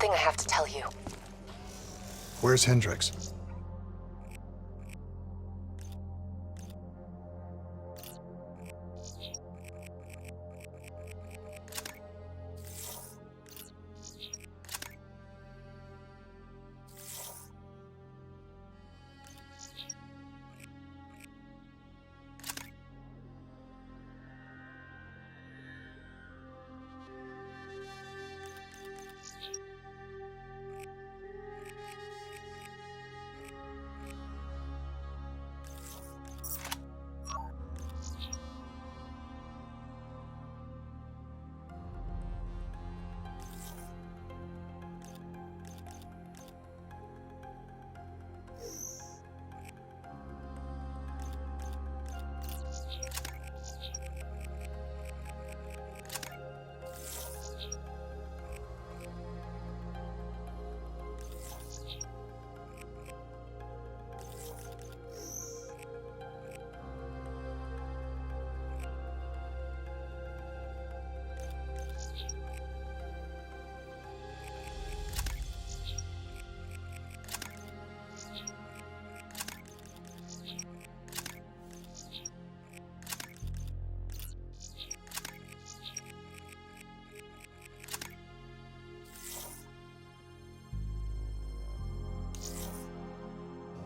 something I have to tell you. Where's Hendricks?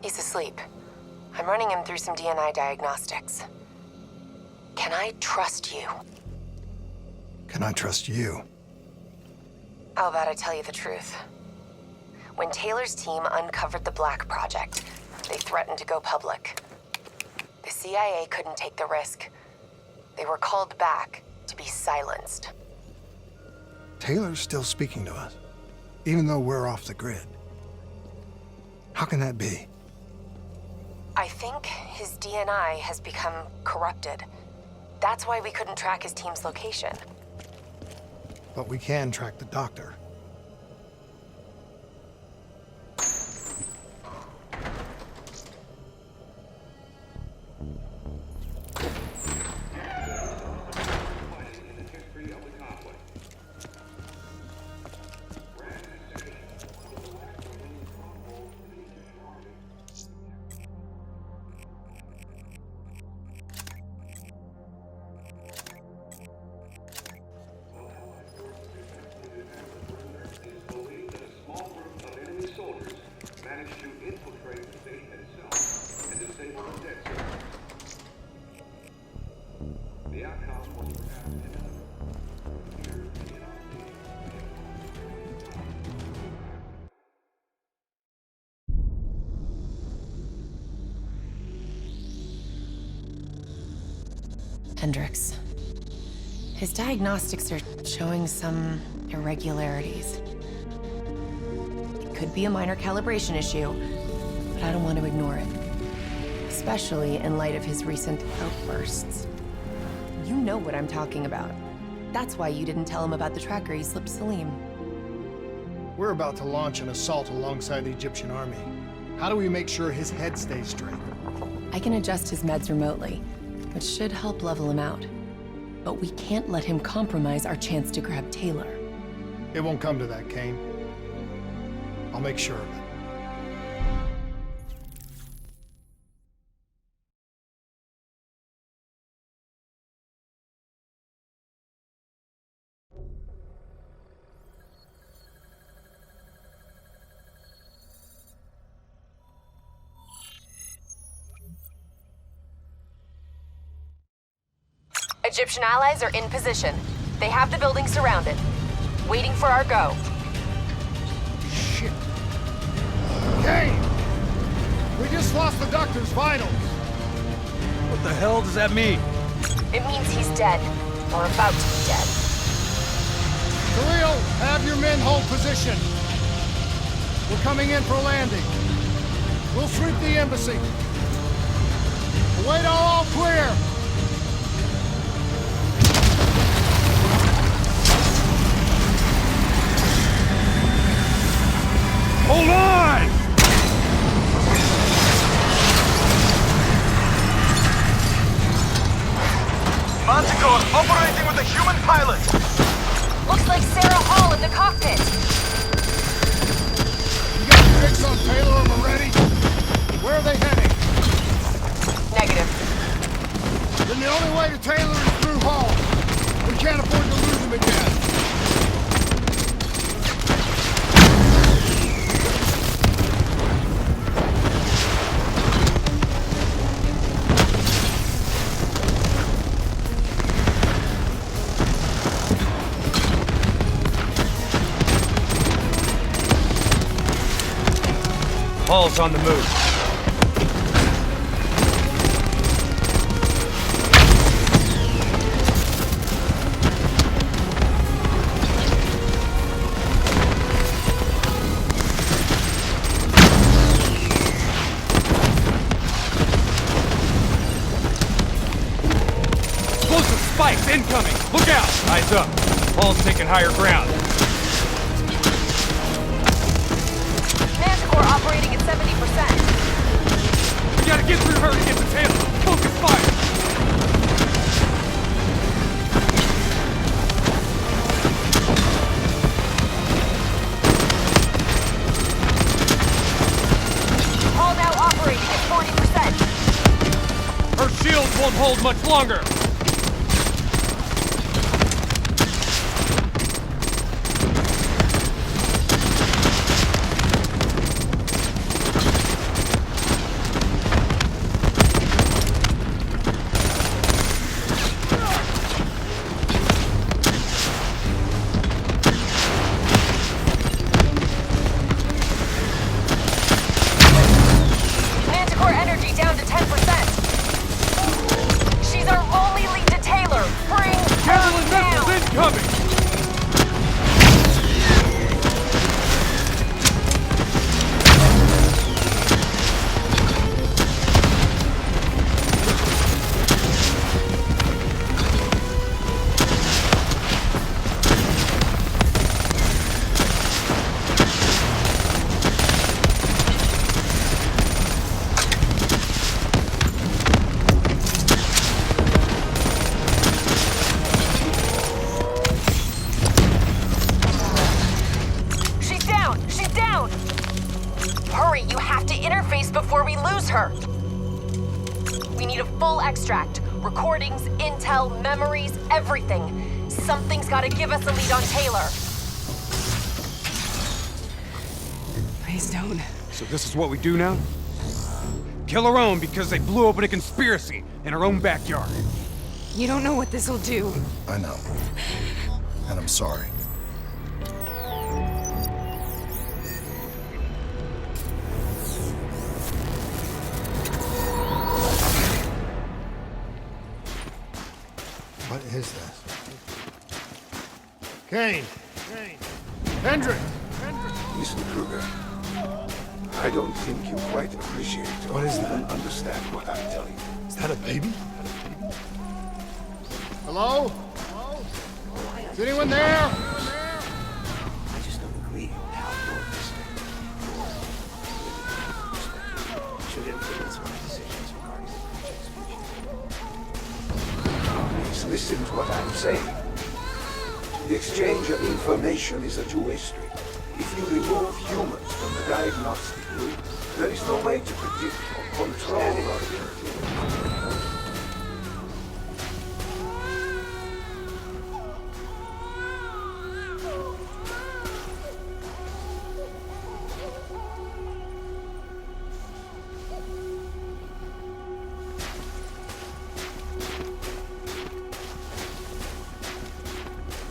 He's asleep. I'm running him through some DNI diagnostics. Can I trust you? Can I trust you? How about I tell you the truth? When Taylor's team uncovered the Black Project, they threatened to go public. The CIA couldn't take the risk. They were called back to be silenced. Taylor's still speaking to us, even though we're off the grid. How can that be? I think his DNI has become corrupted. That's why we couldn't track his team's location. But we can track the doctor. Hendricks. His diagnostics are showing some irregularities. It could be a minor calibration issue, but I don't want to ignore it. Especially in light of his recent outbursts. You know what I'm talking about. That's why you didn't tell him about the tracker he slipped Salim. We're about to launch an assault alongside the Egyptian army. How do we make sure his head stays straight? I can adjust his meds remotely, which should help level him out. But we can't let him compromise our chance to grab Taylor. It won't come to that, Kane. I'll make sure of it. Egyptian allies are in position. They have the building surrounded. Waiting for our go. Shit. Kane! We just lost the doctor's vitals. What the hell does that mean? It means he's dead. Or about to be dead. Kirill, have your men hold position. We're coming in for landing. We'll sweep the embassy. Await all clear. Hold on! Manticore operating with a human pilot! Looks like Sarah Hall in the cockpit. Biggs on Taylor and Moretti? Where are they heading? Negative. Then the only way to Taylor is through Hall. We can't afford to lose him again. Hall's on the move. Explosive spikes incoming! Look out! Eyes up. Hall's taking higher ground. Manticore operating at 70%. We gotta get through her to get to Taylor. Focus fire! Hall now operating at 40%. Her shields won't hold much longer. Manticore energy down to 10%. She's our only lead to Taylor. Bring Javelin her down. missiles incoming! She's down. She's down. Hurry, you have to interface before we lose her. We need a full extract. Recordings, intel, memories, everything. Something's got to give us a lead on Taylor. Please don't. So this is what we do now? Kill our own because they blew open a conspiracy in our own backyard. You don't know what this'll do. I know. And I'm sorry. What is this? Kane. Hendrik. Listen, Kruger. I don't think you quite appreciate or What is that? even understand what I'm telling you. Is that a baby? Hello? Is anyone there? I just don't agree with how you're listening. Should influence my decisions regarding the project's future. Please listen to what I'm saying. The exchange of information is a two-way street. If you remove humans from the diagnostic loop, there is no way to predict or control or influence.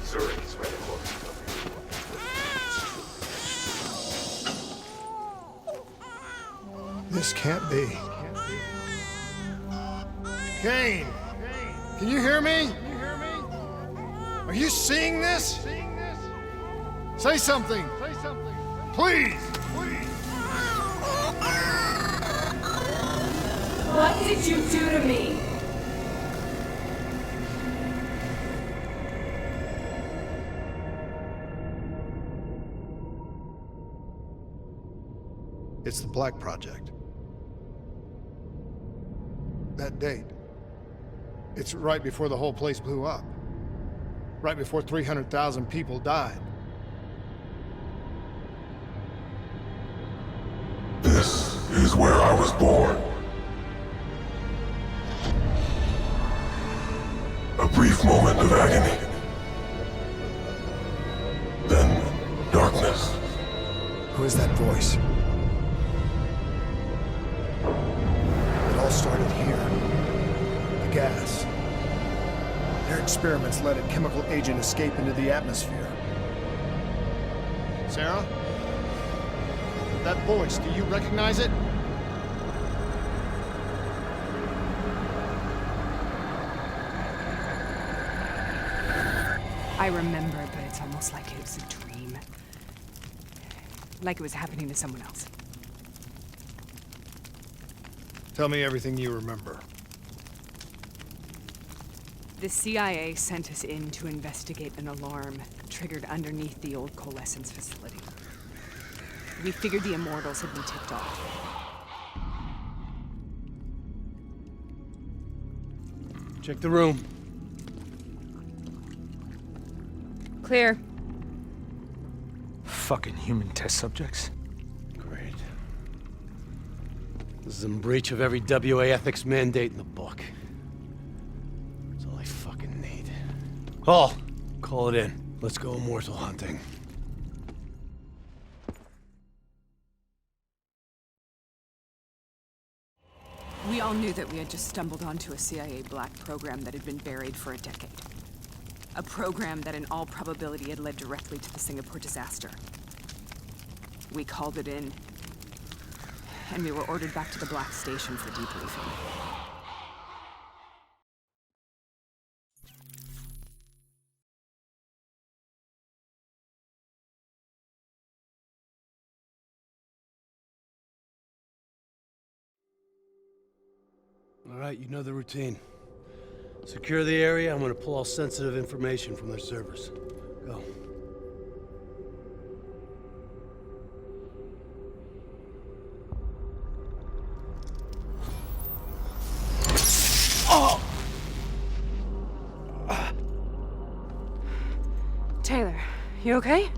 Zurich is where the court is coming. This can't be. Kane. Can you hear me? Are you seeing this? Say something. Please. What did you do to me? It's the Black Project. That date. It's right before the whole place blew up. Right before 300,000 people died. is where I was born. A brief moment of agony. Then darkness. Who is that voice? It all started here. The gas. Their experiments let a chemical agent escape into the atmosphere. Sarah? That voice, do you recognize it? I remember, but it's almost like it was a dream. Like it was happening to someone else. Tell me everything you remember. The CIA sent us in to investigate an alarm triggered underneath the old coalescence facility. We figured the Immortals had been tipped off. Check the room. Clear. Fucking human test subjects. Great. This is in breach of every WA ethics mandate in the book. That's all I fucking need. Hall, call it in. Let's go immortal hunting. We all knew that we had just stumbled onto a CIA black program that had been buried for a decade. A program that in all probability had led directly to the Singapore disaster. We called it in, and we were ordered back to the Black Station for debriefing. All right, you know the routine. Secure the area. I'm gonna pull all sensitive information from their servers. Go. Taylor, you okay?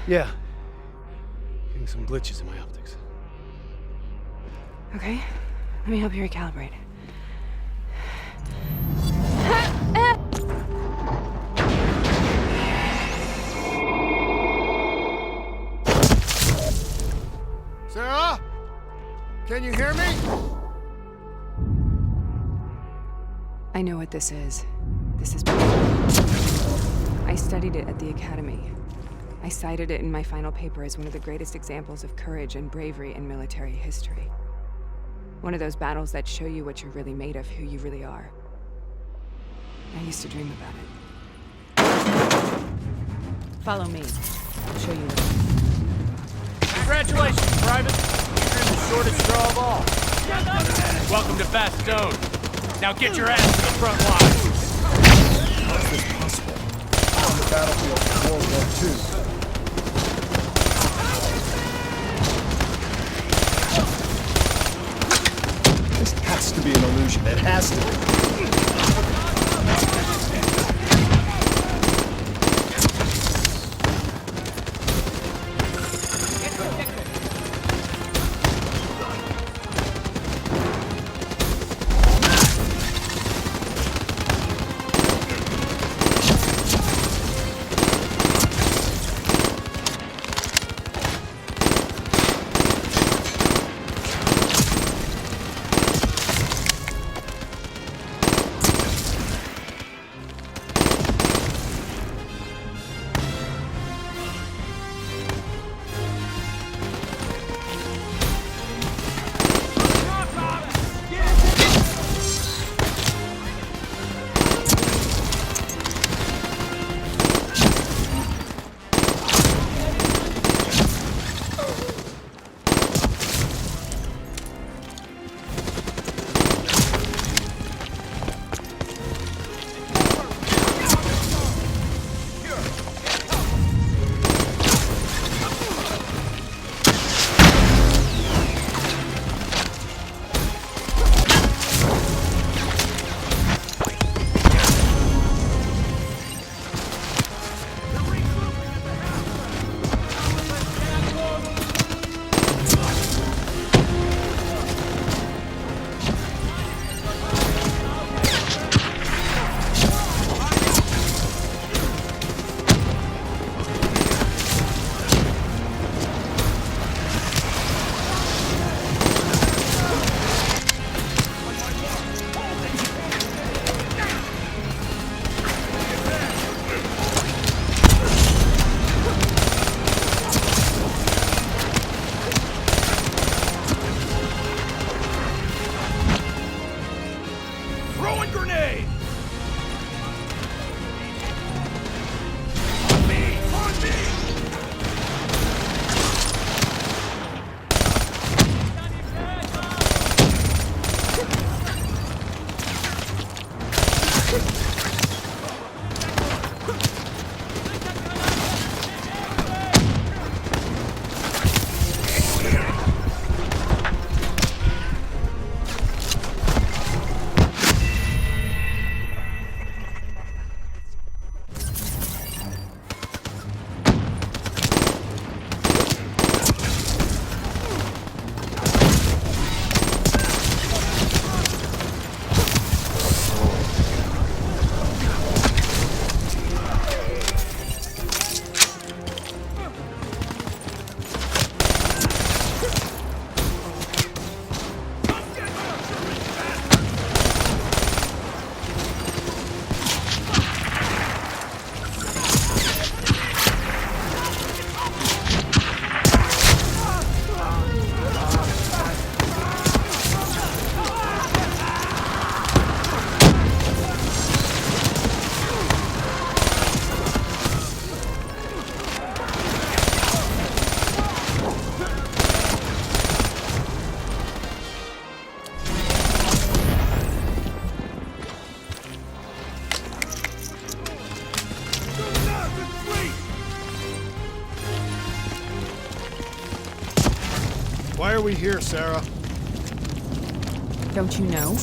Yeah. Getting some glitches in my optics. Okay, let me help you recalibrate. Sarah? Can you hear me? I know what this is. This is... I studied it at the Academy. I cited it in my final paper as one of the greatest examples of courage and bravery in military history. One of those battles that show you what you're really made of, who you really are. I used to dream about it. Follow me. I'll show you. Congratulations, Private! You're the shortest straw of all. Welcome to Bastogne. Now get your ass to the front line. How is this possible? We're on the battlefield of World War II. This has to be an illusion. It has to be. Why are we here, Sarah? Don't you know?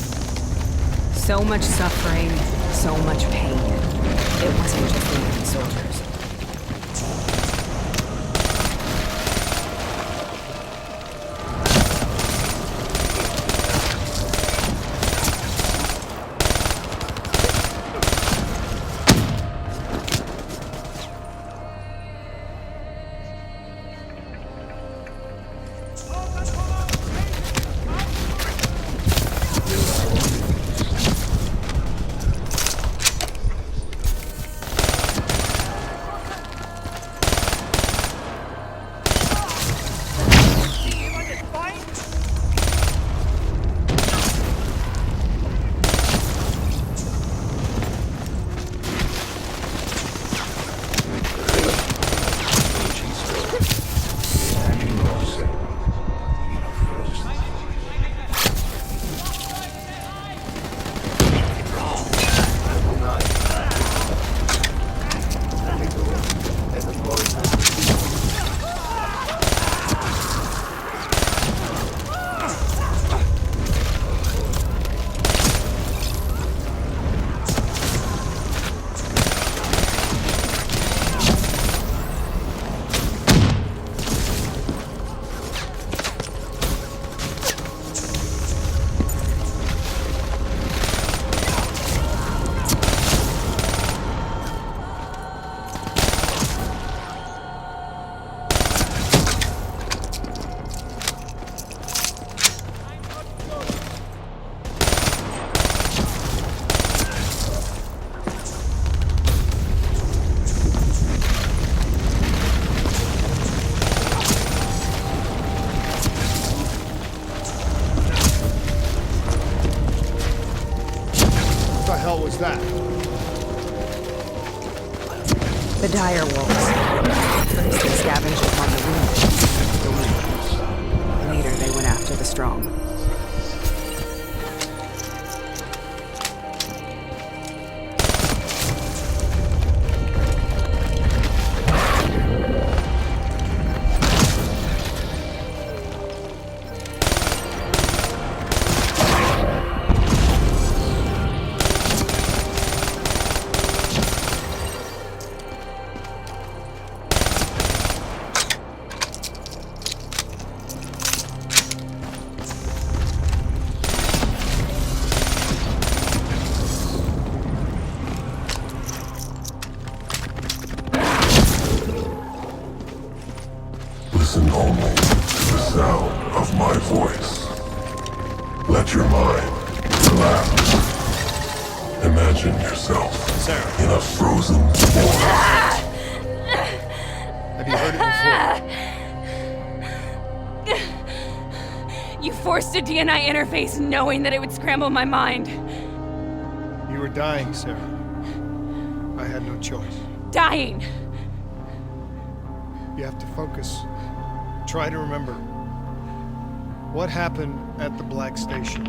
So much suffering, so much pain. It wasn't just the enemy soldiers. Was that? The dire wolves. First they scavenged upon the wounded. Later they went after the strong. Listen only to the sound of my voice. Let your mind relax. Imagine yourself in a frozen forest. Have you heard it before? You forced a DNI interface knowing that it would scramble my mind. You were dying, Sarah. I had no choice. Dying! You have to focus. Try to remember. What happened at the Black Station?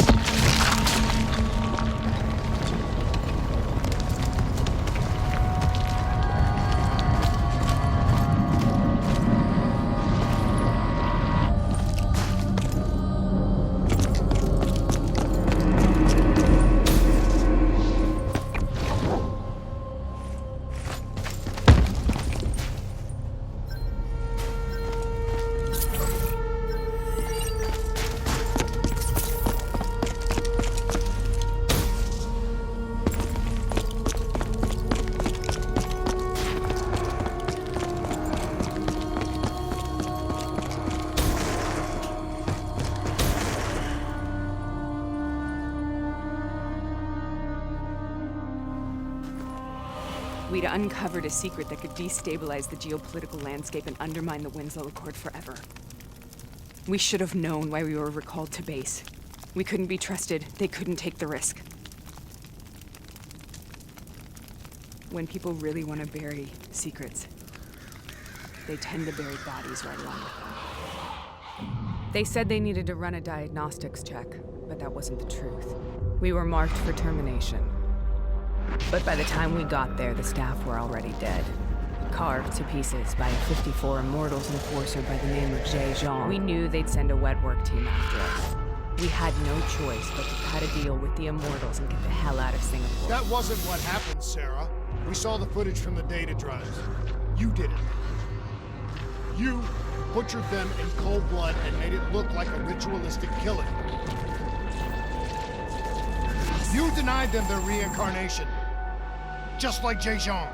We'd uncovered a secret that could destabilize the geopolitical landscape and undermine the Winslow Accord forever. We should have known why we were recalled to base. We couldn't be trusted. They couldn't take the risk. When people really want to bury secrets, they tend to bury bodies right along with them. They said they needed to run a diagnostics check, but that wasn't the truth. We were marked for termination. But by the time we got there, the staff were already dead. Carved to pieces by a 54 Immortals enforcer by the name of Jay Jean. We knew they'd send a wet work team after us. We had no choice but to cut a deal with the Immortals and get the hell out of Singapore. That wasn't what happened, Sarah. We saw the footage from the data drives. You did it. You butchered them in cold blood and made it look like a ritualistic killing. You denied them their reincarnation. Just like Jay Jean.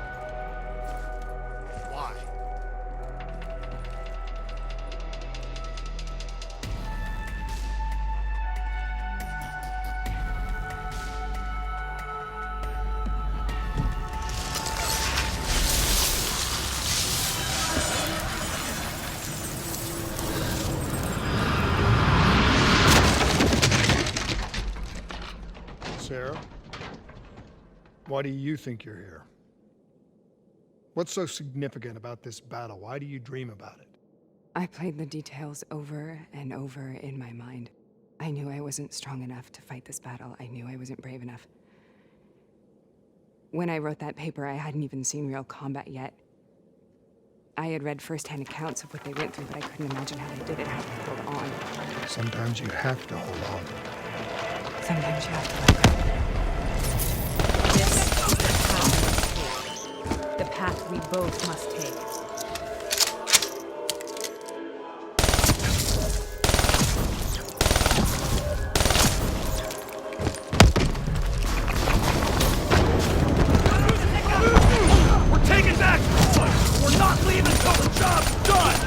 Why? Sarah? Why do you think you're here? What's so significant about this battle? Why do you dream about it? I played the details over and over in my mind. I knew I wasn't strong enough to fight this battle. I knew I wasn't brave enough. When I wrote that paper, I hadn't even seen real combat yet. I had read first-hand accounts of what they went through, but I couldn't imagine how they did it, how they held on. Sometimes you have to hold on. Sometimes you have to let go. This is the path we both must take. We're taking back! We're not leaving until the job's done!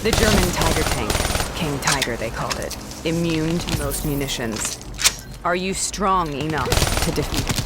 The German Tiger tank. King Tiger, they called it. Immune to most munitions. Are you strong enough to defeat it?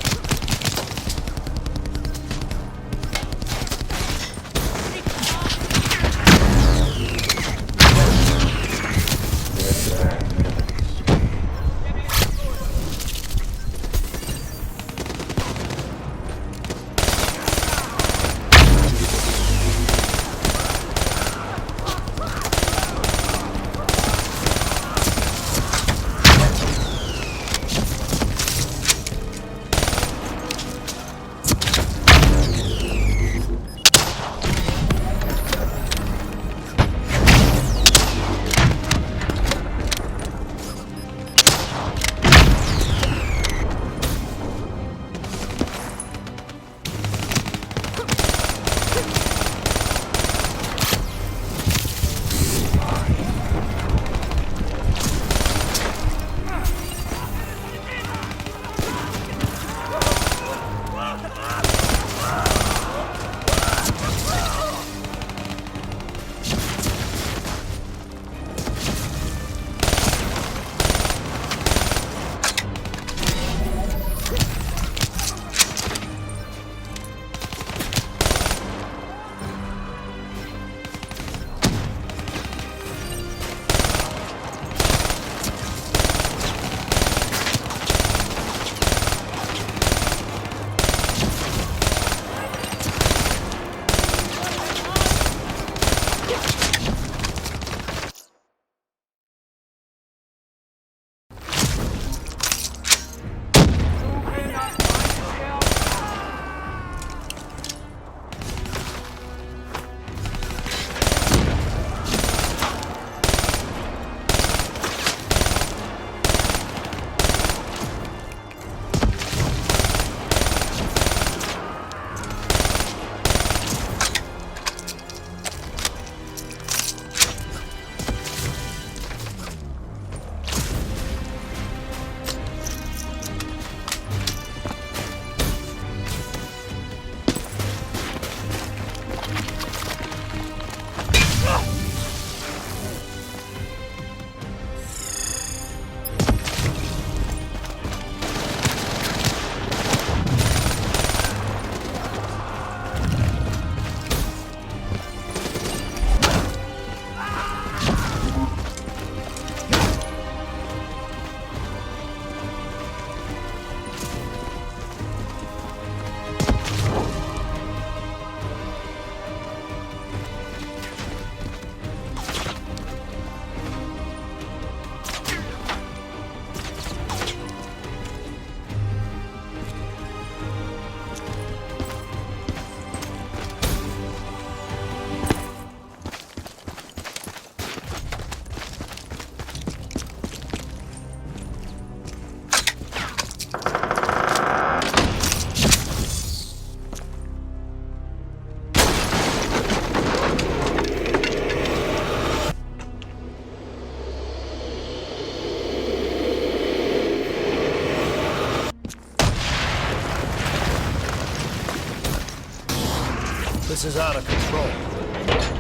This is out of control.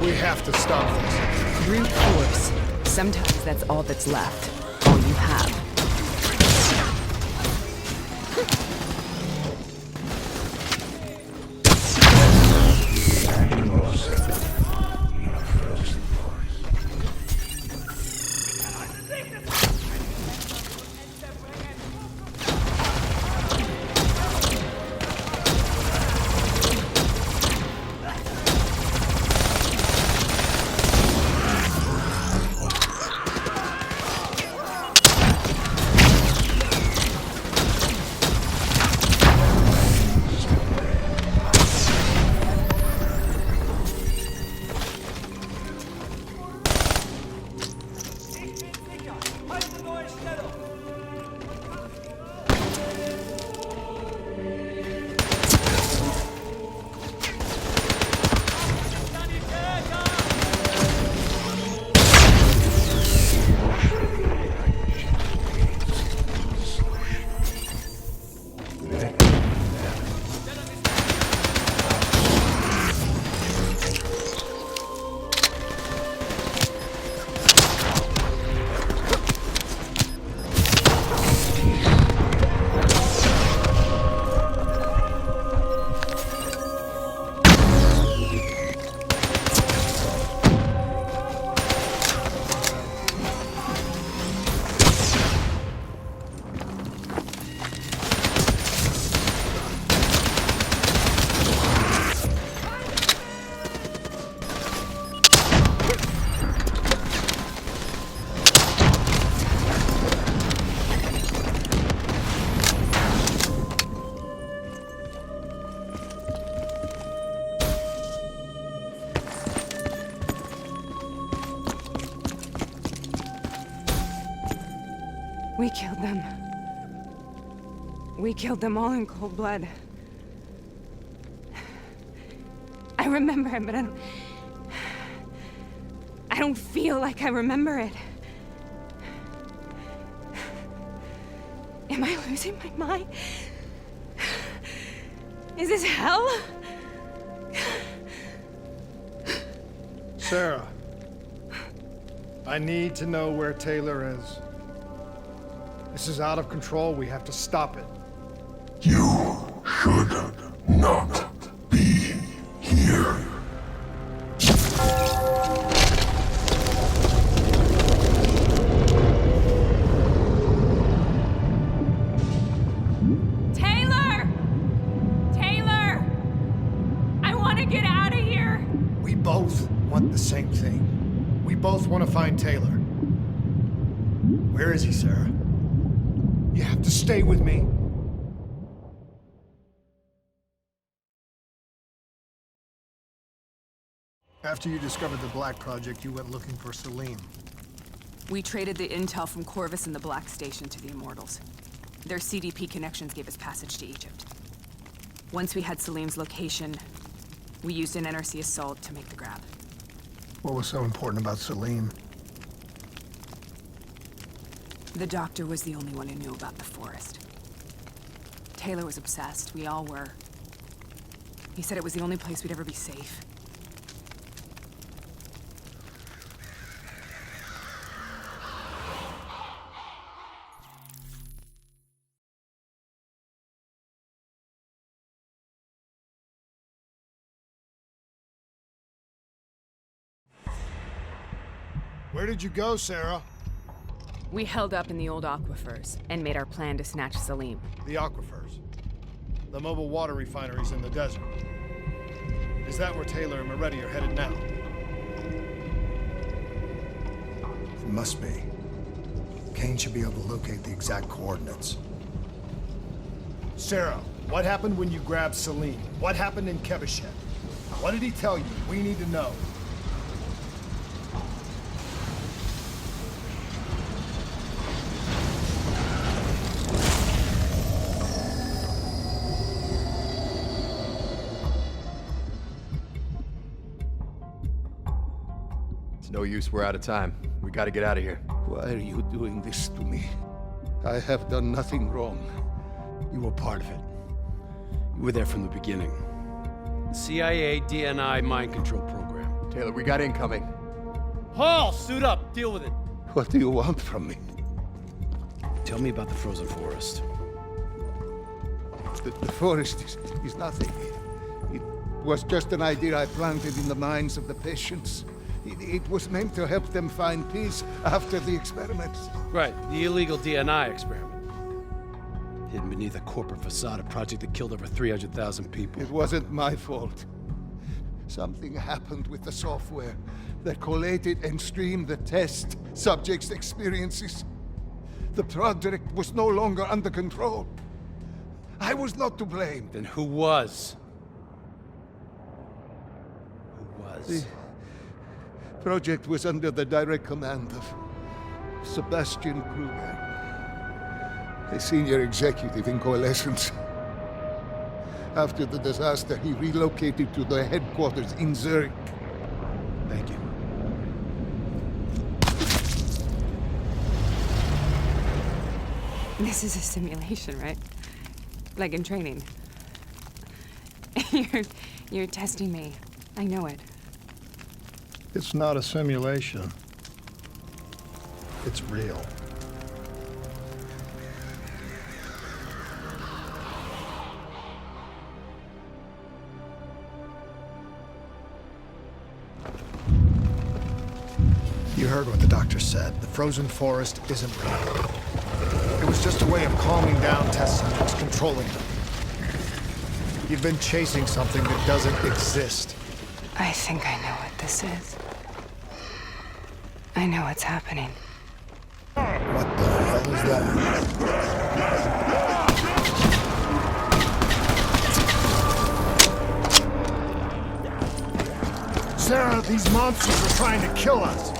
We have to stop this. Brute force. Sometimes that's all that's left. All you have. We killed them. We killed them all in cold blood. I remember it, but I don't feel like I remember it. Am I losing my mind? Is this hell? Sarah, I need to know where Taylor is. This is out of control. We have to stop it. You should not be here. Taylor! Taylor! I want to get out of here! We both want the same thing. We both want to find Taylor. Where is he, Sarah? You have to stay with me. After you discovered the Black Project, you went looking for Salim. We traded the intel from Corvus and the Black Station to the Immortals. Their CDP connections gave us passage to Egypt. Once we had Salim's location, we used an NRC assault to make the grab. What was so important about Salim? The doctor was the only one who knew about the forest. Taylor was obsessed. We all were. He said it was the only place we'd ever be safe. Where did you go, Sarah? We held up in the old aquifers and made our plan to snatch Salim. The aquifers. The mobile water refineries in the desert. Is that where Taylor and Moretti are headed now? It must be. Kane should be able to locate the exact coordinates. Sarah, what happened when you grabbed Salim? What happened in Kebeshet? What did he tell you? We need to know. No use, we're out of time. We gotta get out of here. Why are you doing this to me? I have done nothing wrong. You were part of it. You were there from the beginning. CIA DNI mind control program. Taylor, we got incoming. Hall, suit up. Deal with it. What do you want from me? Tell me about the frozen forest. The forest is nothing. It was just an idea I planted in the minds of the patients. It was meant to help them find peace after the experiments. Right, the illegal DNI experiment. Hidden beneath a corporate facade, a project that killed over 300,000 people. It wasn't my fault. Something happened with the software that collated and streamed the test subjects' experiences. The project was no longer under control. I was not to blame. Then who was? Who was? The project was under the direct command of Sebastian Kruger, a senior executive in Coalescence. After the disaster, he relocated to the headquarters in Zurich. Thank you. This is a simulation, right? Like in training. You're testing me. I know it. It's not a simulation. It's real. You heard what the doctor said. The frozen forest isn't real. It was just a way of calming down test subjects, controlling them. You've been chasing something that doesn't exist. I think I know what this is. I know what's happening. What the hell is that? Sarah, these monsters are trying to kill us.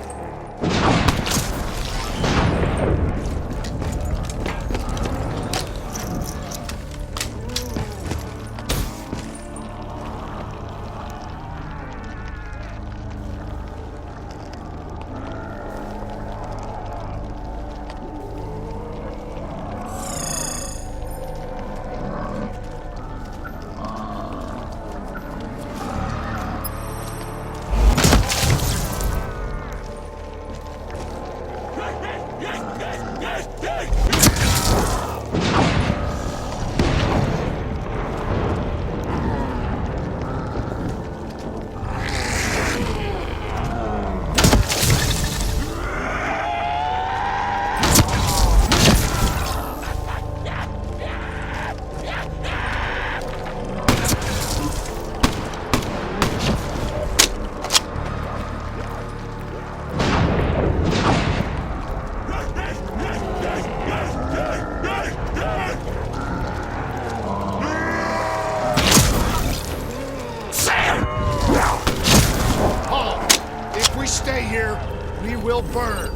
Burn.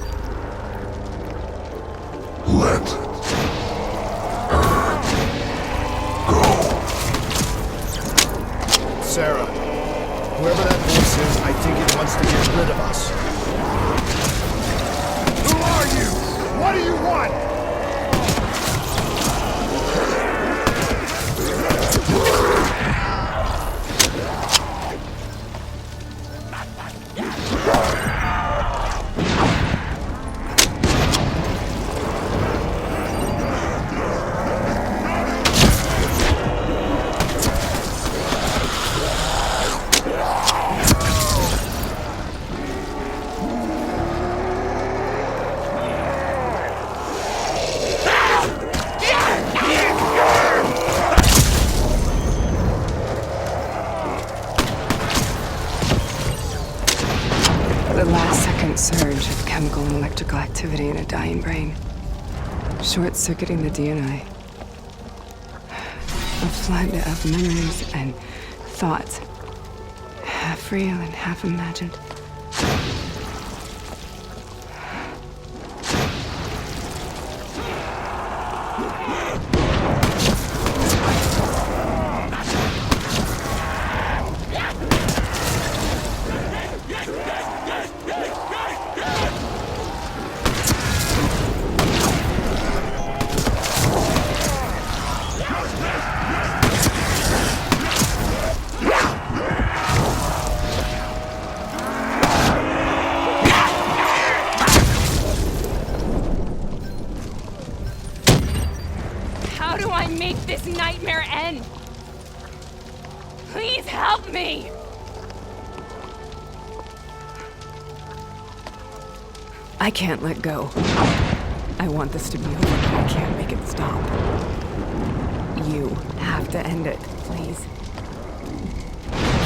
Let her go. Sarah, whoever that voice is, I think it wants to get rid of us. Who are you? What do you want? The last-second surge of chemical and electrical activity in a dying brain. Short-circuiting the DNI. A flood of memories and thoughts. Half real and half imagined. me! I can't let go. I want this to be over, but I can't make it stop. You have to end it, please.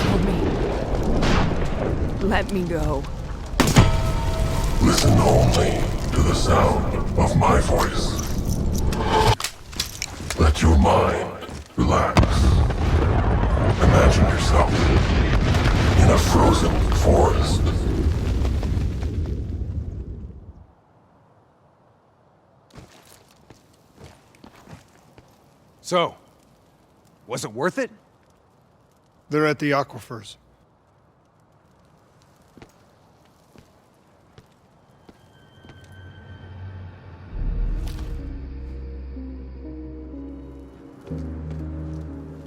Kill me. Let me go. Listen only to the sound of my voice. Let your mind relax. Imagine yourself in a frozen forest. So, was it worth it? They're at the aquifers.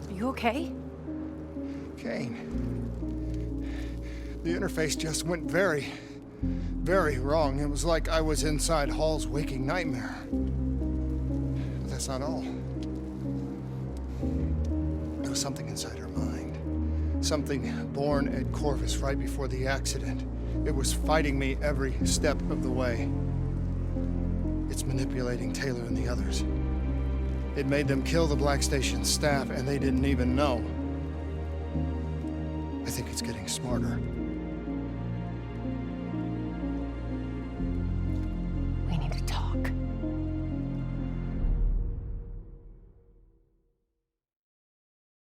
Are you okay? Kane. The interface just went very, very wrong. It was like I was inside Hall's waking nightmare. But that's not all. There was something inside her mind. Something born at Corvus right before the accident. It was fighting me every step of the way. It's manipulating Taylor and the others. It made them kill the Black Station staff, and they didn't even know. I think it's getting smarter.